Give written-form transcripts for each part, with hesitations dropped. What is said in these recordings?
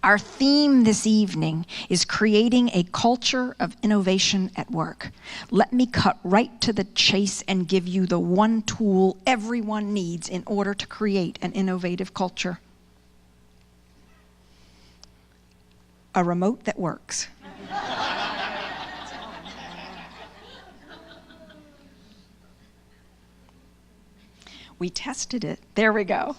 Our theme this evening is creating a culture of innovation at work. Let me cut right to the chase and give you the one tool everyone needs in order to create an innovative culture. A remote that works. We tested it. There we go.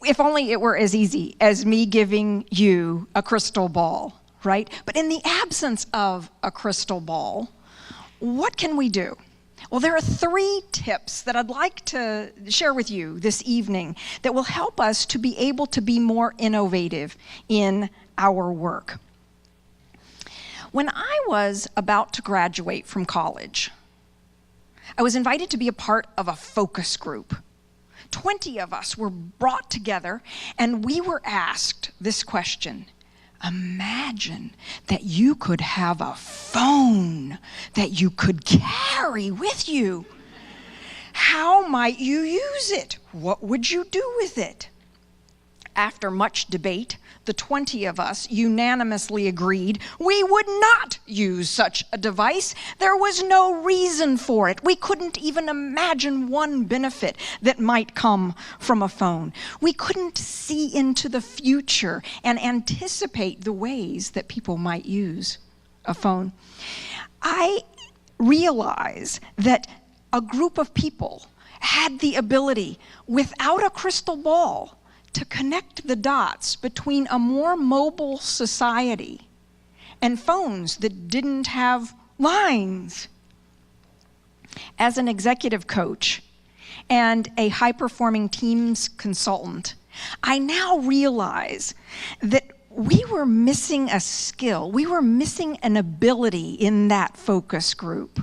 If only it were as easy as me giving you a crystal ball, right? But in the absence of a crystal ball, what can we do? Well, there are 3 tips that I'd like to share with you this evening that will help us to be able to be more innovative in our work. When I was about to graduate from college, I was invited to be a part of a focus group. 20 of us were brought together, and we were asked this question. Imagine that you could have a phone that you could carry with you. How might you use it? What would you do with it? After much debate, the 20 of us unanimously agreed we would not use such a device. There was no reason for it. We couldn't even imagine one benefit that might come from a phone. We couldn't see into the future and anticipate the ways that people might use a phone. I realize that a group of people had the ability, without a crystal ball, to connect the dots between a more mobile society and phones that didn't have lines. As an executive coach and a high-performing teams consultant, I now realize that we were missing a skill. We were missing an ability in that focus group.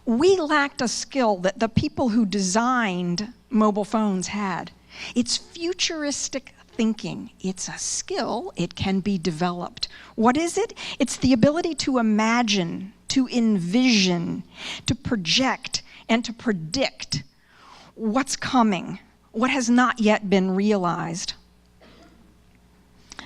We lacked a skill that the people who designed mobile phones had. It's futuristic thinking. It's a skill. It can be developed. What is it? It's the ability to imagine, to envision, to project, and to predict what's coming, what has not yet been realized.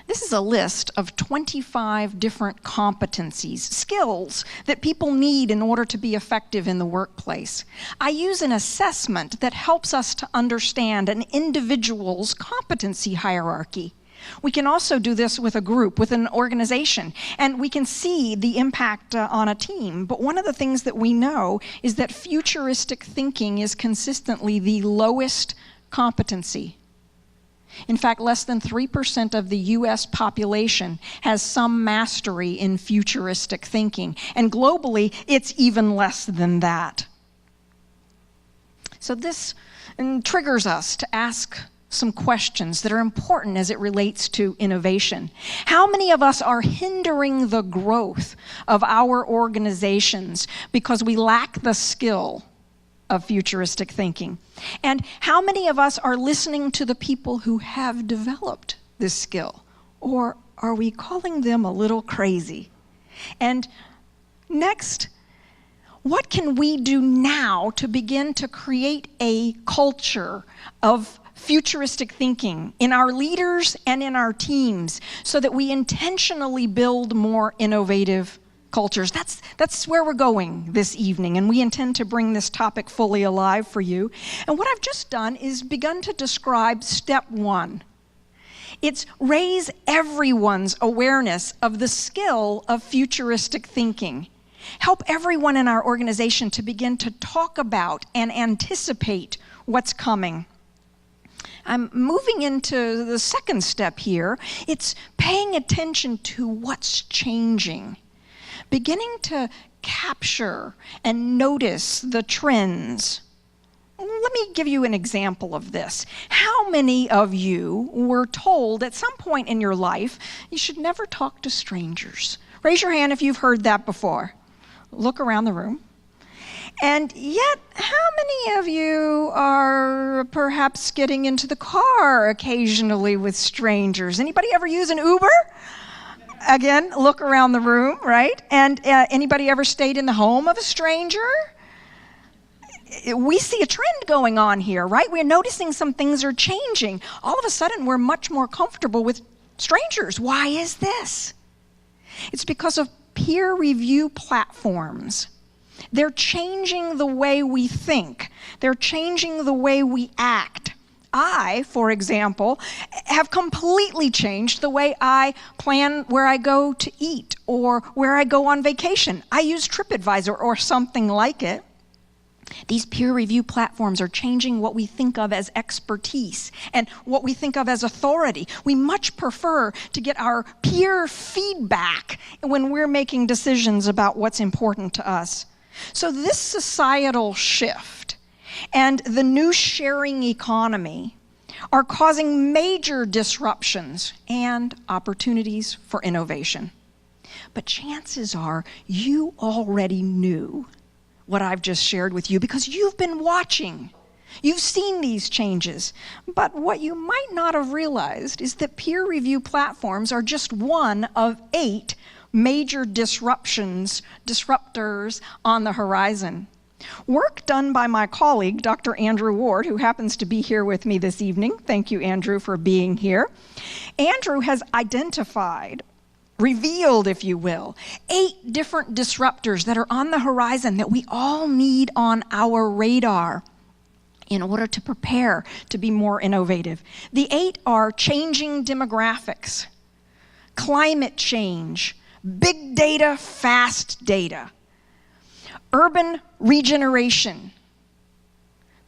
This is a list of 25 different competencies, skills that people need in order to be effective in the workplace. I use an assessment that helps us to understand an individual's competency hierarchy. We can also do this with a group, with an organization, and we can see the impact on a team. But one of the things that we know is that futuristic thinking is consistently the lowest competency. In fact, less than 3% of the U.S. population has some mastery in futuristic thinking, and globally, it's even less than that. So this triggers us to ask some questions that are important as it relates to innovation. How many of us are hindering the growth of our organizations because we lack the skill of futuristic thinking? And how many of us are listening to the people who have developed this skill? Or are we calling them a little crazy? And next, what can we do now to begin to create a culture of futuristic thinking in our leaders and in our teams so that we intentionally build more innovative cultures? That's where we're going this evening, and we intend to bring this topic fully alive for you. And what I've just done is begun to describe step 1. It's raise everyone's awareness of the skill of futuristic thinking. Help everyone in our organization to begin to talk about and anticipate what's coming. I'm moving into the second step here. It's paying attention to what's changing. Beginning to capture and notice the trends. Let me give you an example of this. How many of you were told at some point in your life you should never talk to strangers? Raise your hand if you've heard that before. Look around the room. And yet, how many of you are perhaps getting into the car occasionally with strangers? Anybody ever use an Uber? Again, look around the room, right? And anybody ever stayed in the home of a stranger? we see a trend going on here, right? We're noticing some things are changing. All of a sudden, we're much more comfortable with strangers. Why is this? It's because of peer review platforms. They're changing the way we think. They're changing the way we act. I, for example, have completely changed the way I plan where I go to eat or where I go on vacation. I use TripAdvisor or something like it. These peer review platforms are changing what we think of as expertise and what we think of as authority. We much prefer to get our peer feedback when we're making decisions about what's important to us. So this societal shift and the new sharing economy are causing major disruptions and opportunities for innovation. But chances are you already knew what I've just shared with you because you've been watching. You've seen these changes. But what you might not have realized is that peer review platforms are just one of 8 major disruptors on the horizon. Work done by my colleague, Dr. Andrew Ward, who happens to be here with me this evening. Thank you, Andrew, for being here. Andrew has revealed, if you will, 8 different disruptors that are on the horizon that we all need on our radar in order to prepare to be more innovative. The 8 are changing demographics, climate change, big data, fast data, urban regeneration,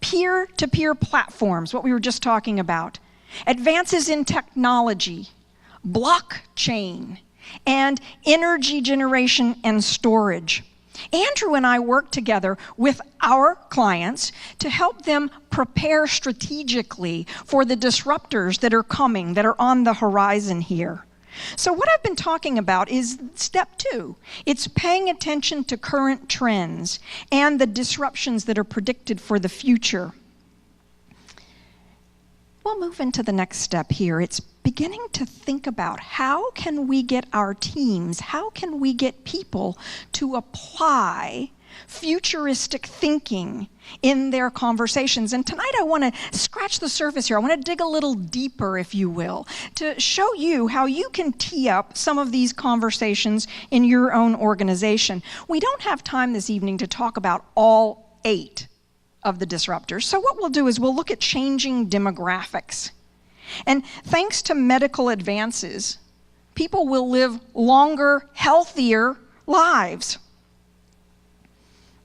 peer-to-peer platforms, what we were just talking about, advances in technology, blockchain, and energy generation and storage. Andrew and I work together with our clients to help them prepare strategically for the disruptors that are coming, that are on the horizon here. So what I've been talking about is step 2. It's paying attention to current trends and the disruptions that are predicted for the future. We'll move into the next step here. It's beginning to think about how can we get our teams, how can we get people to apply futuristic thinking in their conversations. And tonight I want to scratch the surface here. I want to dig a little deeper, if you will, to show you how you can tee up some of these conversations in your own organization. We don't have time this evening to talk about all 8 of the disruptors. So what we'll do is we'll look at changing demographics. And thanks to medical advances, people will live longer, healthier lives.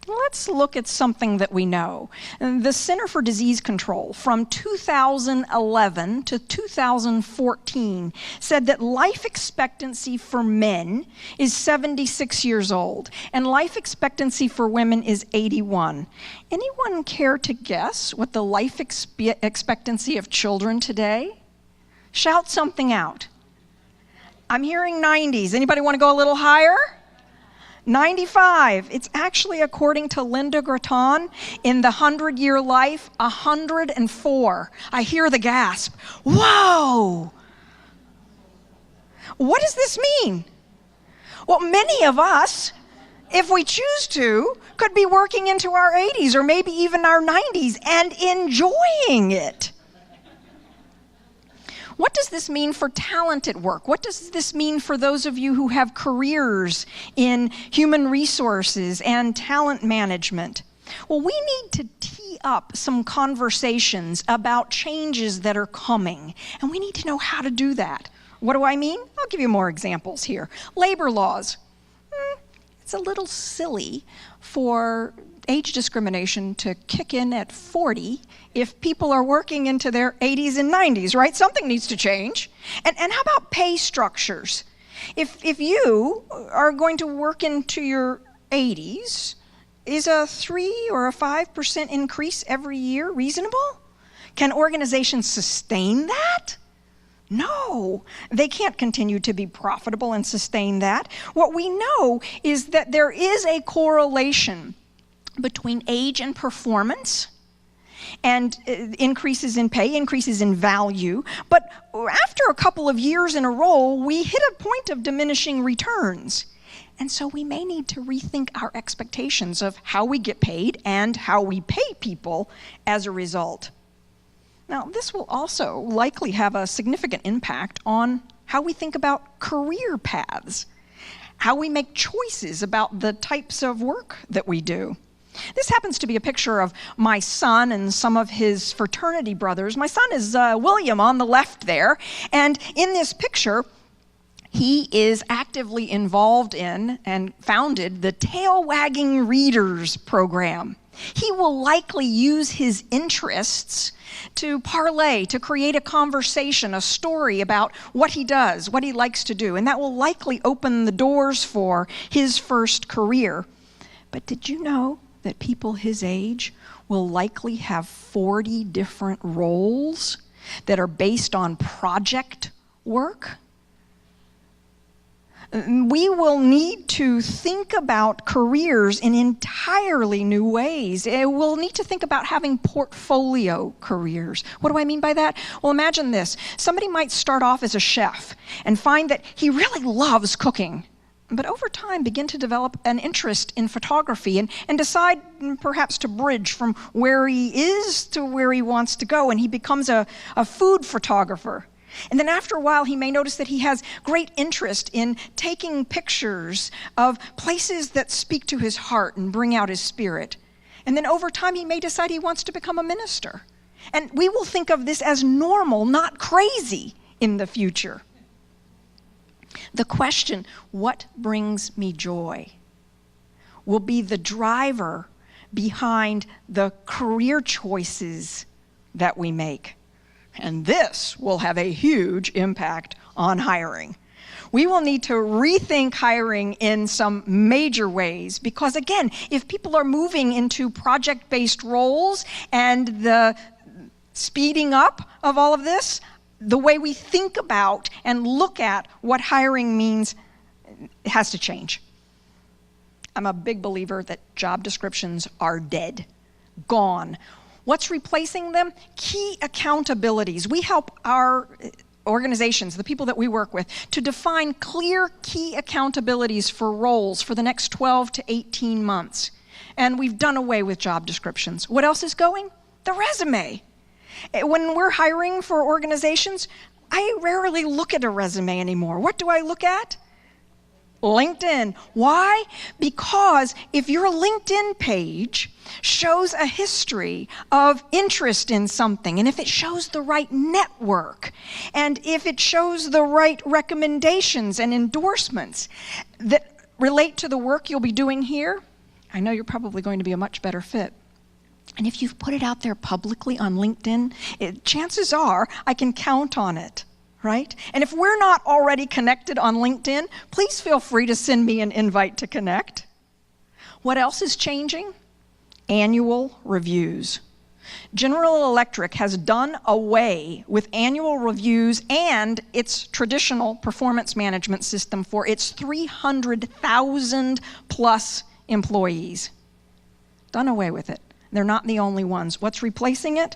Let's look at something that we know. The Center for Disease Control from 2011 to 2014 said that life expectancy for men is 76 years old and life expectancy for women is 81. Anyone care to guess what the life expectancy of children today? Shout something out. I'm hearing 90s. Anybody want to go a little higher? 95. It's actually, according to Linda Gratton, in the 100-year life, 104. I hear the gasp. Whoa! What does this mean? Well, many of us, if we choose to, could be working into our 80s or maybe even our 90s and enjoying it. What does this mean for talent at work? What does this mean for those of you who have careers in human resources and talent management? Well, we need to tee up some conversations about changes that are coming, and we need to know how to do that. What do I mean? I'll give you more examples here. Labor laws. It's a little silly for age discrimination to kick in at 40 if people are working into their 80s and 90s, right? Something needs to change. And how about pay structures? If you are going to work into your 80s, is a 3 or a 5% increase every year reasonable? Can organizations sustain that? No, they can't continue to be profitable and sustain that. What we know is that there is a correlation between age and performance and increases in pay, increases in value. But after a couple of years in a row, we hit a point of diminishing returns. And so we may need to rethink our expectations of how we get paid and how we pay people as a result. Now, this will also likely have a significant impact on how we think about career paths, how we make choices about the types of work that we do. This happens to be a picture of my son and some of his fraternity brothers. My son is William on the left there, and in this picture, he is actively involved in and founded the Tail Wagging Readers program. He will likely use his interests to parlay, to create a conversation, a story about what he does, what he likes to do, and that will likely open the doors for his first career. But did you know that people his age will likely have 40 different roles that are based on project work? We will need to think about careers in entirely new ways. We'll need to think about having portfolio careers. What do I mean by that? Well, imagine this. Somebody might start off as a chef and find that he really loves cooking, but over time begin to develop an interest in photography and decide perhaps to bridge from where he is to where he wants to go, and he becomes a food photographer. And then after a while, he may notice that he has great interest in taking pictures of places that speak to his heart and bring out his spirit. And then over time, he may decide he wants to become a minister. And we will think of this as normal, not crazy, in the future. The question, what brings me joy, will be the driver behind the career choices that we make. And this will have a huge impact on hiring. We will need to rethink hiring in some major ways because, again, if people are moving into project-based roles and the speeding up of all of this, the way we think about and look at what hiring means has to change. I'm a big believer that job descriptions are dead, gone. What's replacing them? Key accountabilities. We help our organizations, the people that we work with, to define clear key accountabilities for roles for the next 12 to 18 months. And we've done away with job descriptions. What else is going? The resume. When we're hiring for organizations, I rarely look at a resume anymore. What do I look at? LinkedIn. Why? Because if your LinkedIn page shows a history of interest in something, and if it shows the right network, and if it shows the right recommendations and endorsements that relate to the work you'll be doing here, I know you're probably going to be a much better fit. And if you've put it out there publicly on LinkedIn, chances are I can count on it. Right? And if we're not already connected on LinkedIn, please feel free to send me an invite to connect. What else is changing? Annual reviews. General Electric has done away with annual reviews and its traditional performance management system for its 300,000 plus employees. Done away with it. They're not the only ones. What's replacing it?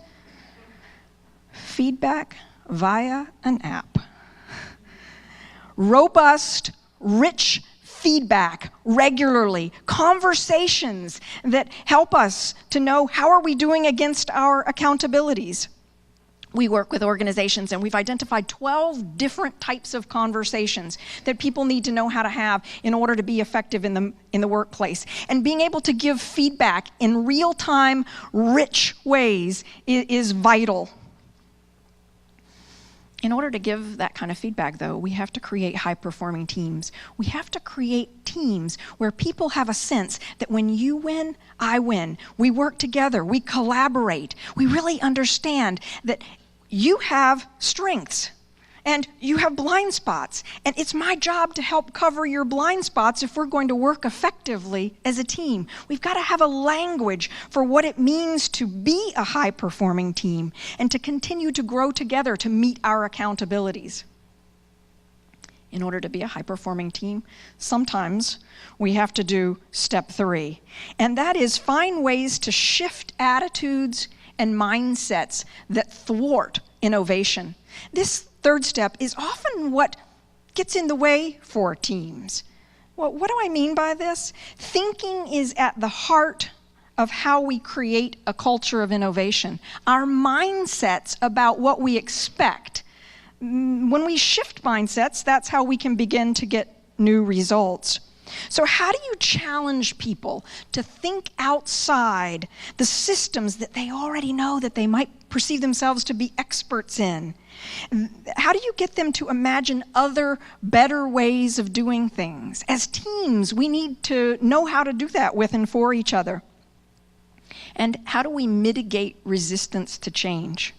Feedback via an app. Robust, rich feedback regularly, conversations that help us to know how are we doing against our accountabilities. We work with organizations and we've identified 12 different types of conversations that people need to know how to have in order to be effective in the workplace. And being able to give feedback in real-time, rich ways is vital. In order to give that kind of feedback, though, we have to create high-performing teams. We have to create teams where people have a sense that when you win, I win. We work together. We collaborate. We really understand that you have strengths and you have blind spots. And it's my job to help cover your blind spots if we're going to work effectively as a team. We've got to have a language for what it means to be a high-performing team and to continue to grow together to meet our accountabilities. In order to be a high-performing team, sometimes we have to do step 3. And that is find ways to shift attitudes and mindsets that thwart innovation. This third step is often what gets in the way for teams. Well, what do I mean by this? Thinking is at the heart of how we create a culture of innovation. Our mindsets about what we expect. When we shift mindsets, that's how we can begin to get new results. So how do you challenge people to think outside the systems that they already know that they might perceive themselves to be experts in? How do you get them to imagine other, better ways of doing things? As teams, we need to know how to do that with and for each other. And how do we mitigate resistance to change?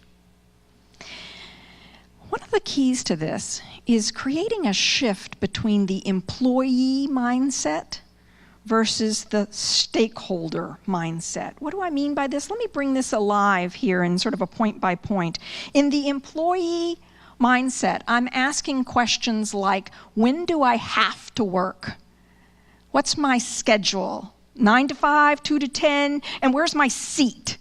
One of the keys to this is creating a shift between the employee mindset versus the stakeholder mindset. What do I mean by this? Let me bring this alive here in sort of a point by point. In the employee mindset, I'm asking questions like, when do I have to work? What's my schedule? 9 to 5, 2 to 10, and where's my seat?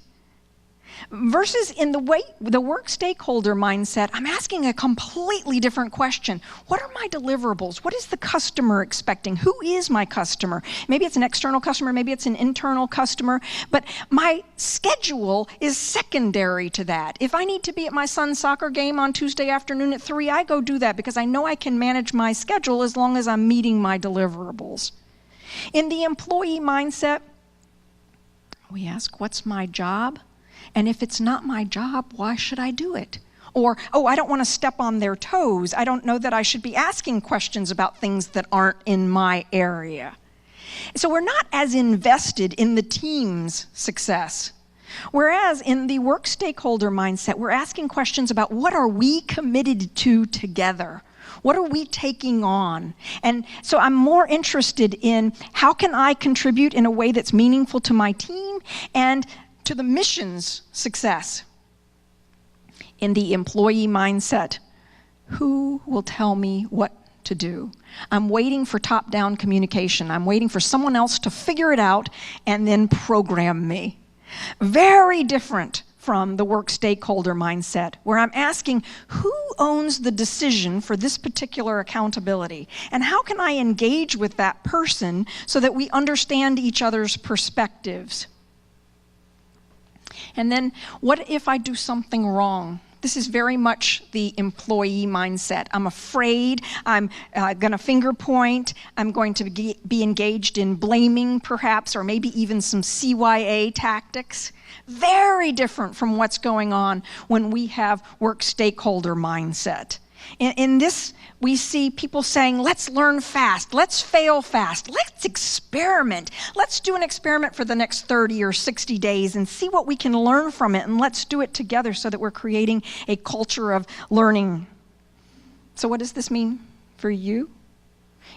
Versus in the work stakeholder mindset, I'm asking a completely different question. What are my deliverables? What is the customer expecting? Who is my customer? Maybe it's an external customer, maybe it's an internal customer, but my schedule is secondary to that. If I need to be at my son's soccer game on Tuesday afternoon at 3, I go do that because I know I can manage my schedule as long as I'm meeting my deliverables. In the employee mindset, we ask, what's my job? And if it's not my job, why should I do it? Or, oh, I don't want to step on their toes. I don't know that I should be asking questions about things that aren't in my area. So we're not as invested in the team's success. Whereas in the work stakeholder mindset, we're asking questions about what are we committed to together? What are we taking on? And so I'm more interested in how can I contribute in a way that's meaningful to my team and to the mission's success. In the employee mindset, who will tell me what to do? I'm waiting for top-down communication. I'm waiting for someone else to figure it out and then program me. Very different from the work stakeholder mindset, where I'm asking who owns the decision for this particular accountability, and how can I engage with that person so that we understand each other's perspectives? And then, what if I do something wrong? This is very much the employee mindset. I'm afraid, I'm going to finger point, I'm going to be engaged in blaming perhaps, or maybe even some CYA tactics. Very different from what's going on when we have work stakeholder mindset. In this, we see people saying, let's learn fast, let's fail fast, let's experiment. Let's do an experiment for the next 30 or 60 days and see what we can learn from it, and let's do it together so that we're creating a culture of learning. So what does this mean for you?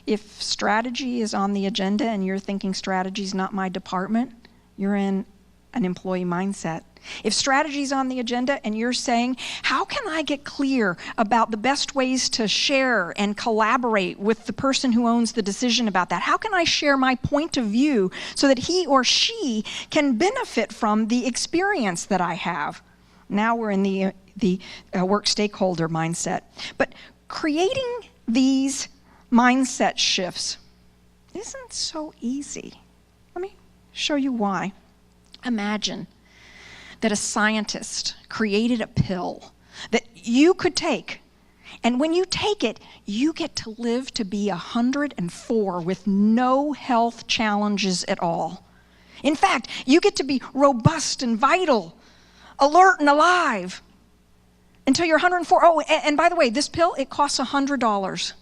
If strategy is on the agenda and you're thinking strategy is not my department, you're in an employee mindset. If strategy is on the agenda and you're saying, how can I get clear about the best ways to share and collaborate with the person who owns the decision about that? How can I share my point of view so that he or she can benefit from the experience that I have? Now we're in the work stakeholder mindset. But creating these mindset shifts isn't so easy. Let me show you why. Imagine that a scientist created a pill that you could take, and when you take it, you get to live to be 104 with no health challenges at all. In fact, you get to be robust and vital, alert and alive until you're 104. Oh, and by the way, this pill, it costs $100.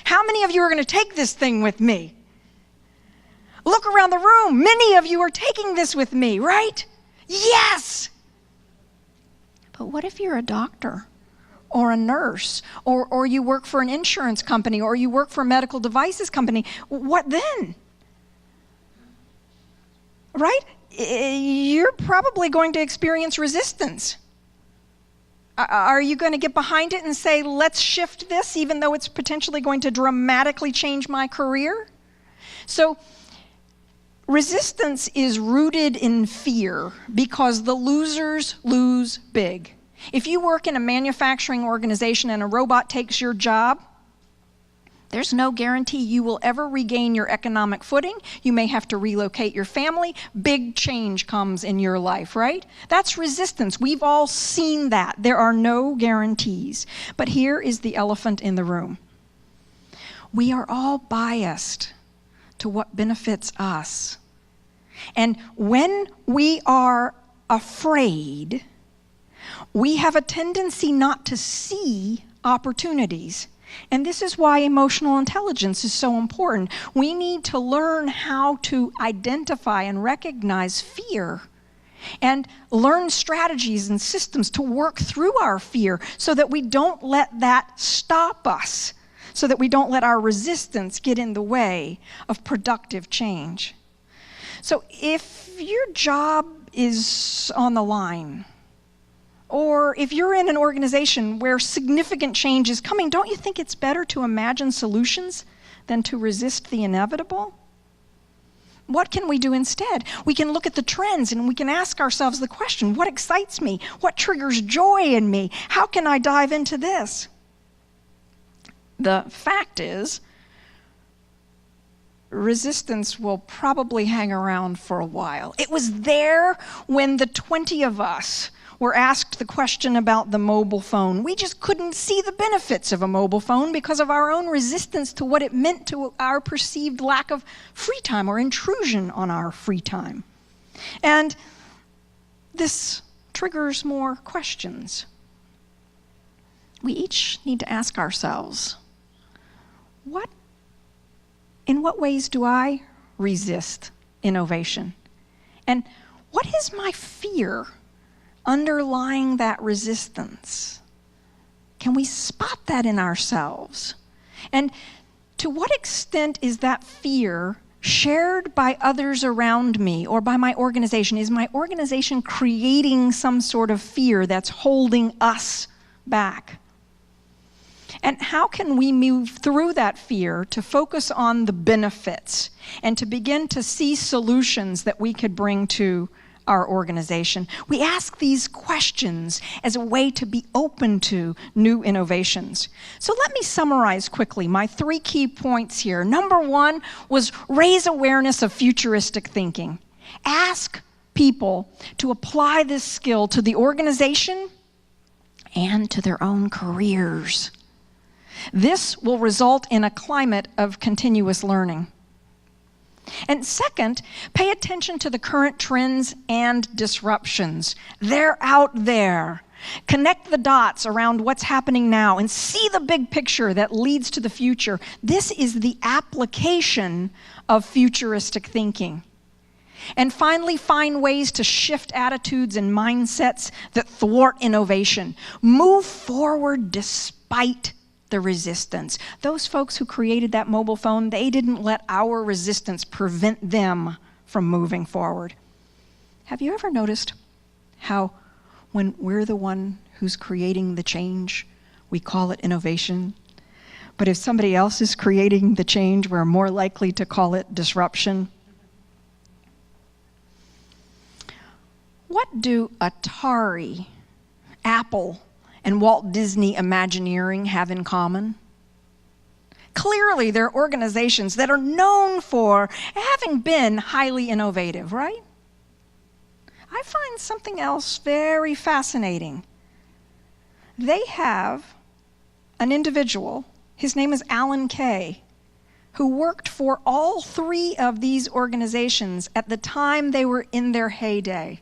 How many of you are going to take this thing with me? Look around the room. Many of you are taking this with me, right? Yes! But what if you're a doctor or a nurse or you work for an insurance company or you work for a medical devices company? What then? Right? You're probably going to experience resistance. Are you going to get behind it and say, let's shift this even though it's potentially going to dramatically change my career? So, resistance is rooted in fear because the losers lose big. If you work in a manufacturing organization and a robot takes your job, There's no guarantee you will ever regain your economic footing. You may have to relocate your family. Big change comes in your life, right? That's resistance. We've all seen that. There are no guarantees. But here is the elephant in the room. We are all biased to what benefits us. And when we are afraid, we have a tendency not to see opportunities. And this is why emotional intelligence is so important. We need to learn how to identify and recognize fear and learn strategies and systems to work through our fear so that we don't let that stop us, so that we don't let our resistance get in the way of productive change. So if your job is on the line, or if you're in an organization where significant change is coming, don't you think it's better to imagine solutions than to resist the inevitable? What can we do instead? We can look at the trends and we can ask ourselves the question, what excites me? What triggers joy in me? How can I dive into this? The fact is, resistance will probably hang around for a while. It was there when the 20 of us were asked the question about the mobile phone. We just couldn't see the benefits of a mobile phone because of our own resistance to what it meant to our perceived lack of free time or intrusion on our free time. And this triggers more questions. We each need to ask ourselves, in what ways do I resist innovation? And what is my fear underlying that resistance? Can we spot that in ourselves? And to what extent is that fear shared by others around me or by my organization? Is my organization creating some sort of fear that's holding us back? And how can we move through that fear to focus on the benefits and to begin to see solutions that we could bring to our organization? We ask these questions as a way to be open to new innovations. So let me summarize quickly my 3 key points here. Number 1 was raise awareness of futuristic thinking. Ask people to apply this skill to the organization and to their own careers. This will result in a climate of continuous learning. And second, pay attention to the current trends and disruptions. They're out there. Connect the dots around what's happening now and see the big picture that leads to the future. This is the application of futuristic thinking. And finally, find ways to shift attitudes and mindsets that thwart innovation. Move forward despite the resistance. Those folks who created that mobile phone, they didn't let our resistance prevent them from moving forward. Have you ever noticed how when we're the one who's creating the change, we call it innovation? But if somebody else is creating the change, we're more likely to call it disruption. What do Atari, Apple, and Walt Disney Imagineering have in common? Clearly, they're organizations that are known for having been highly innovative, right? I find something else very fascinating. They have an individual, his name is Alan Kay, who worked for all 3 of these organizations at the time they were in their heyday.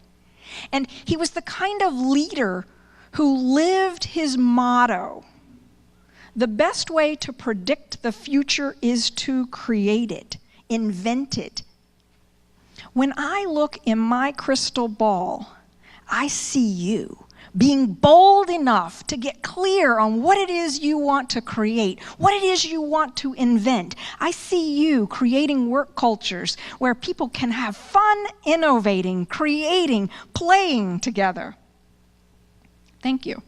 And he was the kind of leader who lived his motto: the best way to predict the future is to create it, invent it. When I look in my crystal ball, I see you being bold enough to get clear on what it is you want to create, what it is you want to invent. I see you creating work cultures where people can have fun innovating, creating, playing together. Thank you.